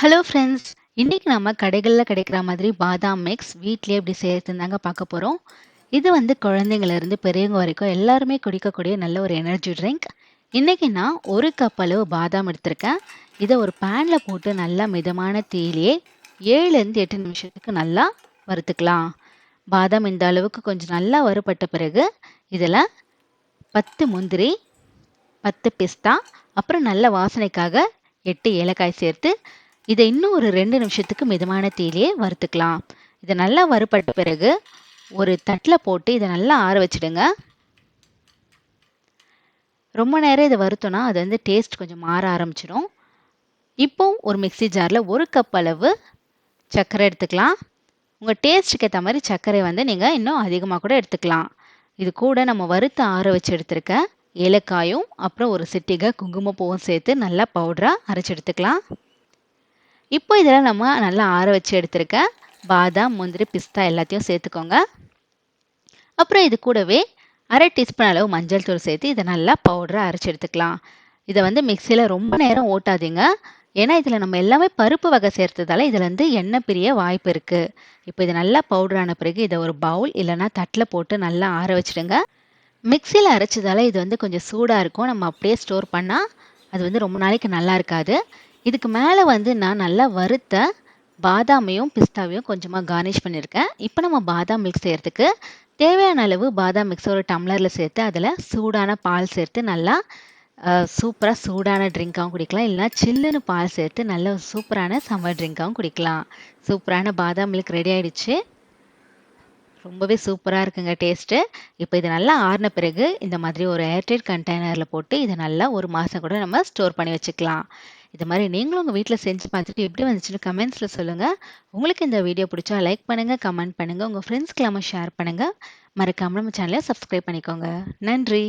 Hello friends, இன்னைக்கு நம்ம கடைகள்ல கிடைக்கிற மாதிரி பாதாம் மிக்ஸ் வீட்லயே எப்படி செய்யறதுன்னு தாங்க பார்க்க போறோம். இது வந்து குழந்தைங்கள்ல இருந்து பெரியவங்க வரைக்கும் எல்லாருமே குடிக்கக்கூடிய நல்ல ஒரு எனர்ஜி ட்ரிங்க். இன்னைக்கு நான் 1 கப் அளவு பாதாம் எடுத்திருக்கேன். இதை ஒரு பேன்ல போட்டு நல்லா மிதமான தீயிலேயே 7லேருந்து 8 நிமிஷத்துக்கு நல்லா வறுத்துக்கலாம். பாதாம் இந்த அளவுக்கு கொஞ்சம் நல்லா வறுபட்ட பிறகு இதில் 10 முந்திரி, 10 பிஸ்தா, அப்புறம் நல்ல வாசனைக்காக 8 ஏலக்காய் சேர்த்து இதை இன்னும் ஒரு 2 நிமிஷத்துக்கு மிதமான தீயிலே வறுத்துக்கலாம். இதை நல்லா வறுபட்ட பிறகு ஒரு தட்டில் போட்டு இதை நல்லா ஆற வச்சிடுங்க. ரொம்ப நேரம் இதை வறுத்தோன்னா அது வந்து டேஸ்ட் கொஞ்சம் மாற ஆரம்பிச்சிடும். இப்போ ஒரு மிக்ஸி ஜாரில் 1 கப் அளவு சர்க்கரை எடுத்துக்கலாம். உங்கள் டேஸ்ட்டுக்கு ஏற்ற மாதிரி சர்க்கரை வந்து நீங்கள் இன்னும் அதிகமாக கூட எடுத்துக்கலாம். இது கூட நம்ம வறுத்து ஆற வச்சு எடுத்துருக்க ஏலக்காயும் அப்புறம் ஒரு சிட்டிகை குங்குமப்பூவும் சேர்த்து நல்லா பவுடராக அரைச்சி எடுத்துக்கலாம். இப்போ இதில் நம்ம நல்லா ஆற வச்சு எடுத்துருக்க பாதாம், முந்திரி, பிஸ்தா எல்லாத்தையும் சேர்த்துக்கோங்க. அப்புறம் இது கூடவே 1/2 டீஸ்பூன் அளவு மஞ்சள் தூள் சேர்த்து இதை நல்லா பவுடராக அரைச்சி எடுத்துக்கலாம். இதை வந்து மிக்சியில் ரொம்ப நேரம் ஓட்டாதீங்க. ஏன்னா இதில் நம்ம எல்லாமே பருப்பு வகை சேர்த்ததால இதில் வந்து எண்ணெய் பிரிய வாய்ப்பு இருக்குது. இப்போ இது நல்லா பவுடரான பிறகு இதை ஒரு பவுல் இல்லைன்னா தட்டில் போட்டு நல்லா ஆற வச்சுடுங்க. மிக்சியில் அரைச்சதால இது வந்து கொஞ்சம் சூடாக இருக்கும். நம்ம அப்படியே ஸ்டோர் பண்ணால் அது வந்து ரொம்ப நாளைக்கு நல்லா இருக்காது. இதுக்கு மேலே வந்து நான் நல்லா வறுத்த பாதாமையும் பிஸ்தாவையும் கொஞ்சமாக கார்னிஷ் பண்ணியிருக்கேன். இப்போ நம்ம பாதாம் மிக்ஸ் செய்கிறதுக்கு தேவையான அளவு பாதாம் மிக்ஸ் ஒரு டம்ளரில் சேர்த்து அதில் சூடான பால் சேர்த்து நல்லா சூப்பராக சூடான ட்ரிங்காகவும் குடிக்கலாம். இல்லைனா சில்லுன்னு பால் சேர்த்து நல்ல சூப்பரான சம்மர் ட்ரிங்காகவும் குடிக்கலாம். சூப்பரான பாதாம் மில்க் ரெடி ஆகிடுச்சு. ரொம்பவே சூப்பராக இருக்குங்க டேஸ்ட்டு. இப்போ இது நல்லா ஆறின பிறகு இந்த மாதிரி ஒரு ஏர்டைட் கண்டெய்னரில் போட்டு இதை நல்லா 1 மாதம் கூட நம்ம ஸ்டோர் பண்ணி வச்சுக்கலாம். இது மாதிரி நீங்களும் உங்கள் வீட்டில் செஞ்சு பார்த்துட்டு எப்படி வந்துச்சுன்னு கமெண்ட்ஸில் சொல்லுங்கள். உங்களுக்கு இந்த வீடியோ பிடிச்சா லைக் பண்ணுங்கள், கமெண்ட் பண்ணுங்கள், உங்கள் ஃப்ரெண்ட்ஸ்க்கு எல்லாமே ஷேர் பண்ணுங்கள். மறக்காமல் நம்ம சேனலை சப்ஸ்கிரைப் பண்ணிக்கோங்க. நன்றி.